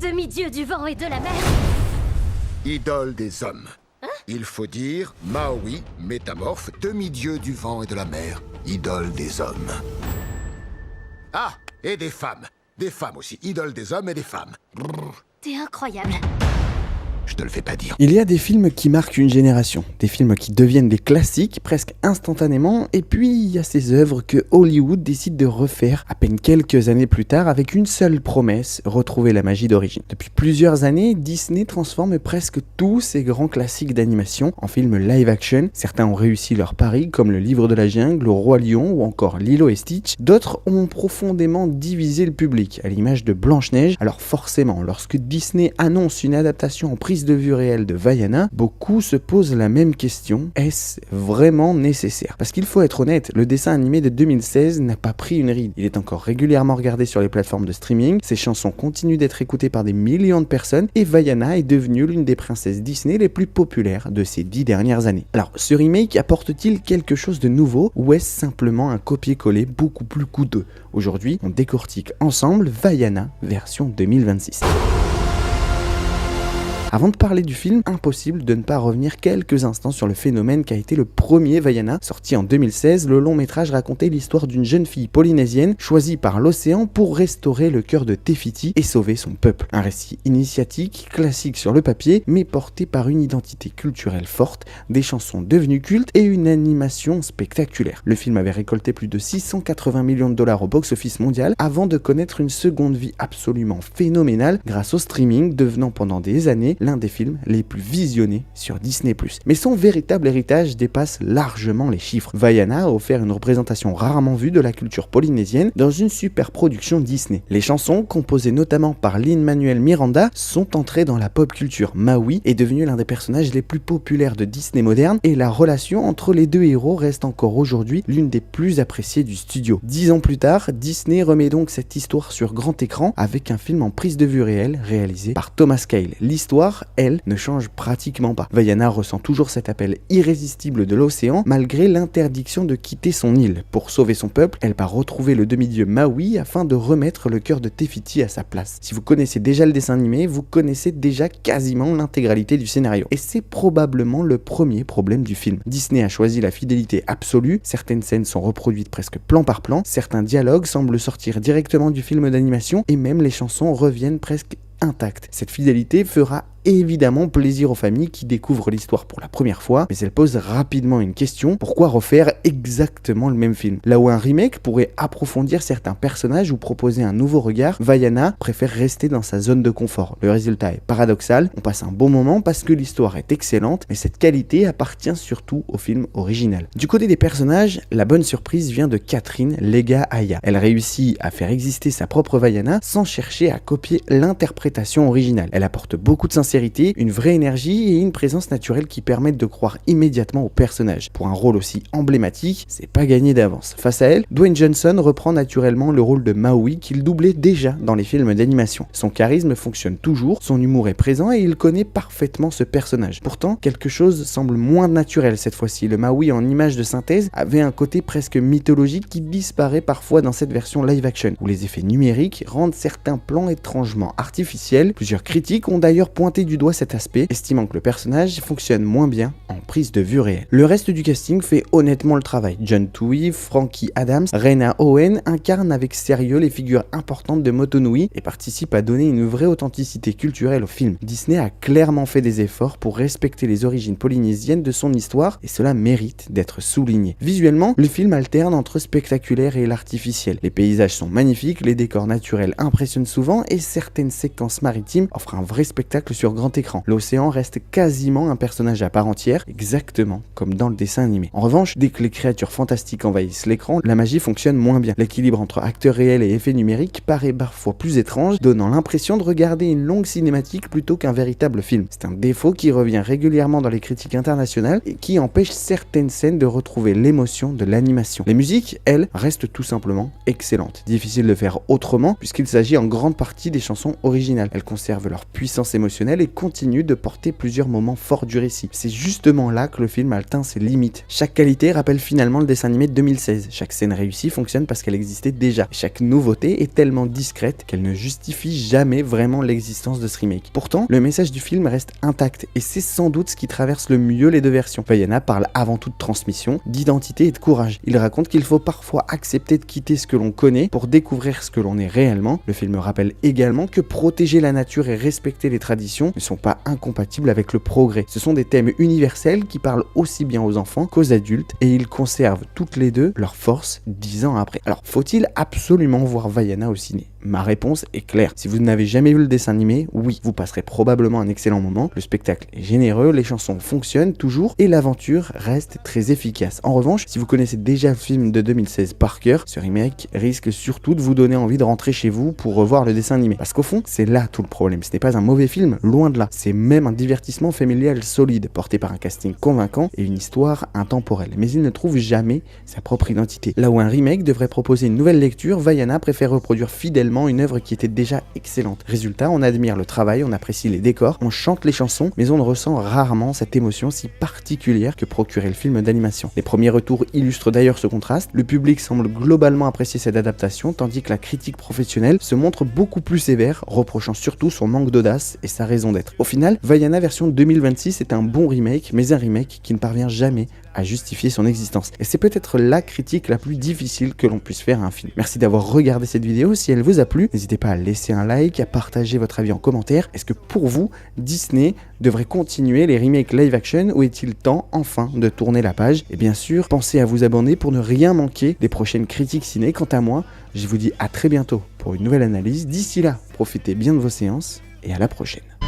Demi-dieu du vent et de la mer. Idole des hommes. Il faut dire Maui, métamorphe, demi-dieu du vent et de la mer. Idole des hommes. Ah, et des femmes. Des femmes aussi. Idole des hommes et des femmes. Brrr. T'es incroyable. Je te le fais pas dire. Il y a des films qui marquent une génération, des films qui deviennent des classiques presque instantanément, et puis il y a ces œuvres que Hollywood décide de refaire à peine quelques années plus tard avec une seule promesse, retrouver la magie d'origine. Depuis plusieurs années, Disney transforme presque tous ces grands classiques d'animation en films live-action. Certains ont réussi leur pari, comme Le Livre de la Jungle, Le Roi Lion ou encore Lilo et Stitch. D'autres ont profondément divisé le public, à l'image de Blanche-Neige. Alors forcément, lorsque Disney annonce une adaptation en prise de vue réelle de Vaiana, beaucoup se posent la même question: est-ce vraiment nécessaire? Parce qu'il faut être honnête, le dessin animé de 2016 n'a pas pris une ride. Il est encore régulièrement regardé sur les plateformes de streaming, ses chansons continuent d'être écoutées par des millions de personnes, et Vaiana est devenue l'une des princesses Disney les plus populaires de ces 10 dernières années. Alors, ce remake apporte-t-il quelque chose de nouveau, ou est-ce simplement un copier-coller beaucoup plus coûteux? Aujourd'hui, on décortique ensemble Vaiana version 2026. Avant de parler du film, impossible de ne pas revenir quelques instants sur le phénomène qu'a été le premier Vaiana. Sorti en 2016, le long métrage racontait l'histoire d'une jeune fille polynésienne choisie par l'océan pour restaurer le cœur de Te Fiti et sauver son peuple. Un récit initiatique, classique sur le papier, mais porté par une identité culturelle forte, des chansons devenues cultes et une animation spectaculaire. Le film avait récolté plus de 680 millions de dollars au box-office mondial avant de connaître une seconde vie absolument phénoménale grâce au streaming, devenant pendant des années l'un des films les plus visionnés sur Disney+. Mais son véritable héritage dépasse largement les chiffres. Vaiana a offert une représentation rarement vue de la culture polynésienne dans une super production Disney. Les chansons, composées notamment par Lin-Manuel Miranda, sont entrées dans la pop culture. Maui est devenu l'un des personnages les plus populaires de Disney moderne, et la relation entre les deux héros reste encore aujourd'hui l'une des plus appréciées du studio. 10 ans plus tard, Disney remet donc cette histoire sur grand écran avec un film en prise de vue réelle réalisé par Thomas Kail. L'histoire, elle, ne change pratiquement pas. Vaiana ressent toujours cet appel irrésistible de l'océan malgré l'interdiction de quitter son île. Pour sauver son peuple, elle part retrouver le demi-dieu Maui afin de remettre le cœur de Te Fiti à sa place. Si vous connaissez déjà le dessin animé, vous connaissez déjà quasiment l'intégralité du scénario. Et c'est probablement le premier problème du film. Disney a choisi la fidélité absolue, certaines scènes sont reproduites presque plan par plan, certains dialogues semblent sortir directement du film d'animation, et même les chansons reviennent presque intactes. Cette fidélité fera évidemment plaisir aux familles qui découvrent l'histoire pour la première fois, mais elle pose rapidement une question: pourquoi refaire exactement le même film? Là où un remake pourrait approfondir certains personnages ou proposer un nouveau regard, Vaiana préfère rester dans sa zone de confort. Le résultat est paradoxal, on passe un bon moment parce que l'histoire est excellente, mais cette qualité appartient surtout au film original. Du côté des personnages, la bonne surprise vient de Catherine Lega-Aya. Elle réussit à faire exister sa propre Vaiana sans chercher à copier l'interprétation originale. Elle apporte beaucoup de sincérité, une vraie énergie et une présence naturelle qui permettent de croire immédiatement au personnage. Pour un rôle aussi emblématique, c'est pas gagné d'avance. Face à elle, Dwayne Johnson reprend naturellement le rôle de Maui qu'il doublait déjà dans les films d'animation. Son charisme fonctionne toujours, son humour est présent et il connaît parfaitement ce personnage. Pourtant, quelque chose semble moins naturel cette fois-ci. Le Maui en image de synthèse avait un côté presque mythologique qui disparaît parfois dans cette version live-action, où les effets numériques rendent certains plans étrangement artificiels. Plusieurs critiques ont d'ailleurs pointé du doigt cet aspect, estimant que le personnage fonctionne moins bien en prise de vue réelle. Le reste du casting fait honnêtement le travail. John Toohey, Frankie Adams, Rena Owen incarnent avec sérieux les figures importantes de Motonui et participent à donner une vraie authenticité culturelle au film. Disney a clairement fait des efforts pour respecter les origines polynésiennes de son histoire, et cela mérite d'être souligné. Visuellement, le film alterne entre spectaculaire et l'artificiel. Les paysages sont magnifiques, les décors naturels impressionnent souvent et certaines séquences maritimes offrent un vrai spectacle sur grand écran. L'océan reste quasiment un personnage à part entière, exactement comme dans le dessin animé. En revanche, dès que les créatures fantastiques envahissent l'écran, la magie fonctionne moins bien. L'équilibre entre acteurs réels et effets numériques paraît parfois plus étrange, donnant l'impression de regarder une longue cinématique plutôt qu'un véritable film. C'est un défaut qui revient régulièrement dans les critiques internationales et qui empêche certaines scènes de retrouver l'émotion de l'animation. Les musiques, elles, restent tout simplement excellentes. Difficile de faire autrement puisqu'il s'agit en grande partie des chansons originales. Elles conservent leur puissance émotionnelle émotionnel et continue de porter plusieurs moments forts du récit. C'est justement là que le film atteint ses limites. Chaque qualité rappelle finalement le dessin animé de 2016. Chaque scène réussie fonctionne parce qu'elle existait déjà. Chaque nouveauté est tellement discrète qu'elle ne justifie jamais vraiment l'existence de ce remake. Pourtant, le message du film reste intact et c'est sans doute ce qui traverse le mieux les deux versions. Vaiana parle avant tout de transmission, d'identité et de courage. Il raconte qu'il faut parfois accepter de quitter ce que l'on connaît pour découvrir ce que l'on est réellement. Le film rappelle également que protéger la nature et respecter les traditions ne sont pas incompatibles avec le progrès. Ce sont des thèmes universels qui parlent aussi bien aux enfants qu'aux adultes et ils conservent toutes les deux leur force 10 ans après. Alors, faut-il absolument voir Vaiana au ciné ? Ma réponse est claire. Si vous n'avez jamais vu le dessin animé, oui, vous passerez probablement un excellent moment. Le spectacle est généreux, les chansons fonctionnent toujours et l'aventure reste très efficace. En revanche, si vous connaissez déjà le film de 2016 par cœur, ce remake risque surtout de vous donner envie de rentrer chez vous pour revoir le dessin animé. Parce qu'au fond, c'est là tout le problème. Ce n'est pas un mauvais film, loin de là. C'est même un divertissement familial solide, porté par un casting convaincant et une histoire intemporelle. Mais il ne trouve jamais sa propre identité. Là où un remake devrait proposer une nouvelle lecture, Vaiana préfère reproduire fidèlement une œuvre qui était déjà excellente. Résultat, on admire le travail, on apprécie les décors, on chante les chansons, mais on ressent rarement cette émotion si particulière que procurait le film d'animation. Les premiers retours illustrent d'ailleurs ce contraste. Le public semble globalement apprécier cette adaptation, tandis que la critique professionnelle se montre beaucoup plus sévère, reprochant surtout son manque d'audace et sa raison d'être. Au final, Vaiana version 2026 est un bon remake, mais un remake qui ne parvient jamais à justifier son existence. Et c'est peut-être la critique la plus difficile que l'on puisse faire à un film. Merci d'avoir regardé cette vidéo. Si elle vous a plu, n'hésitez pas à laisser un like, à partager votre avis en commentaire. Est-ce que pour vous, Disney devrait continuer les remakes live action ou est-il temps enfin de tourner la page? Et bien sûr, pensez à vous abonner pour ne rien manquer des prochaines critiques ciné. Quant à moi, je vous dis à très bientôt pour une nouvelle analyse. D'ici là, profitez bien de vos séances et à la prochaine.